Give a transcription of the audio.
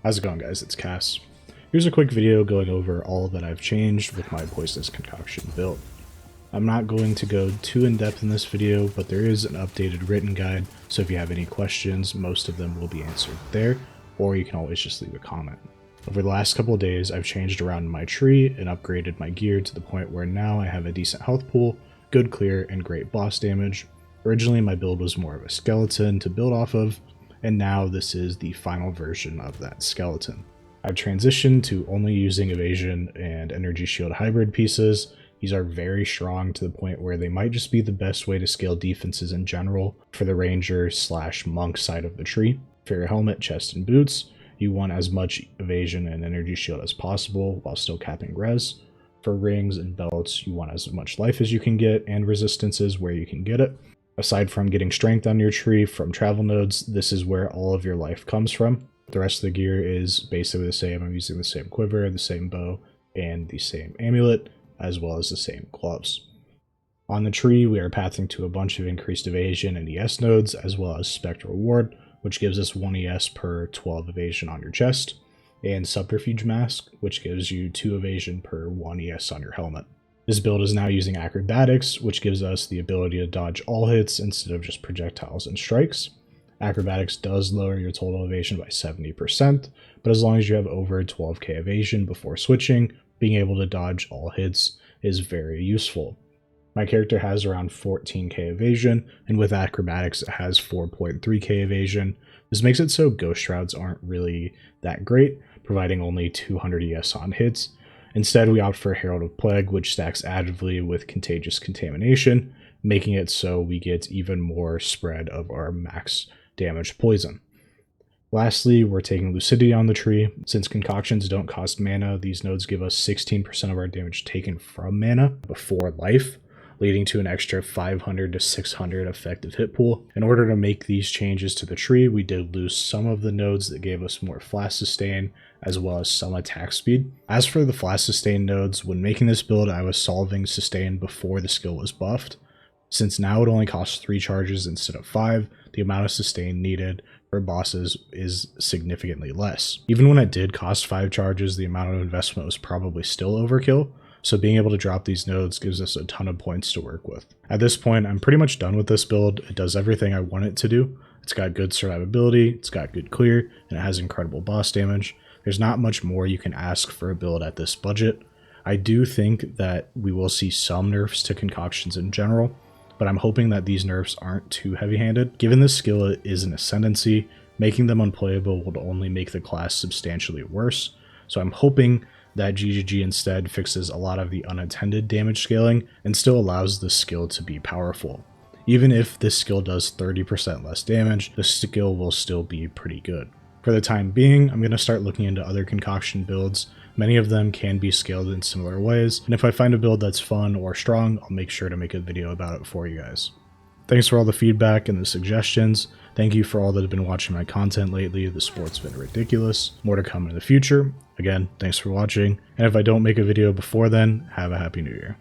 How's it going, guys? It's Cass. Here's a quick video going over all that I've changed with my Poisonous Concoction build. I'm not going to go too in-depth in this video, but there is an updated written guide, so if you have any questions, most of them will be answered there, or you can always just leave a comment. Over the last couple of days, I've changed around my tree and upgraded my gear to the point where now I have a decent health pool, good clear, and great boss damage. Originally, my build was more of a skeleton to build off of, and now this is the final version of that skeleton. I've transitioned to only using evasion and energy shield hybrid pieces. These are very strong to the point where they might just be the best way to scale defenses in general for the ranger / monk side of the tree. For your helmet, chest, and boots, you want as much evasion and energy shield as possible while still capping res. For rings and belts, you want as much life as you can get and resistances where you can get it. Aside from getting strength on your tree from travel nodes, this is where all of your life comes from. The rest of the gear is basically the same. I'm using the same quiver, the same bow, and the same amulet, as well as the same gloves. On the tree, we are pathing to a bunch of increased evasion and ES nodes, as well as Spectral Ward, which gives us 1 ES per 12 evasion on your chest, and Subterfuge Mask, which gives you 2 evasion per 1 ES on your helmet. This build is now using Acrobatics, which gives us the ability to dodge all hits instead of just projectiles and strikes. Acrobatics does lower your total evasion by 70%, but as long as you have over 12k evasion before switching, being able to dodge all hits is very useful. My character has around 14k evasion, and with Acrobatics it has 4.3k evasion. This makes it so Ghost Shrouds aren't really that great, providing only 200 ES on hits. Instead, we opt for Herald of Plague, which stacks additively with Contagious Contamination, making it so we get even more spread of our max damage poison. Lastly, we're taking Lucidity on the tree. Since concoctions don't cost mana, these nodes give us 16% of our damage taken from mana before life, leading to an extra 500 to 600 effective hit pool. In order to make these changes to the tree, we did lose some of the nodes that gave us more flash sustain, as well as some attack speed. As for the flash sustain nodes, when making this build, I was solving sustain before the skill was buffed. Since now it only costs 3 charges instead of 5, the amount of sustain needed for bosses is significantly less. Even when it did cost 5 charges, the amount of investment was probably still overkill, so being able to drop these nodes gives us a ton of points to work with. At this point, I'm pretty much done with this build. It does everything I want it to do. It's got good survivability, it's got good clear, and it has incredible boss damage. There's not much more you can ask for a build at this budget. I do think that we will see some nerfs to concoctions in general, but I'm hoping that these nerfs aren't too heavy-handed. Given this skill is an ascendancy, making them unplayable would only make the class substantially worse, so I'm hoping that GGG instead fixes a lot of the unattended damage scaling and still allows the skill to be powerful. Even if this skill does 30% less damage, the skill will still be pretty good. For the time being, I'm going to start looking into other concoction builds. Many of them can be scaled in similar ways, and if I find a build that's fun or strong, I'll make sure to make a video about it for you guys. Thanks for all the feedback and the suggestions. Thank you for all that have been watching my content lately. The support's been ridiculous. More to come in the future. Again, thanks for watching, and if I don't make a video before then, have a happy new year.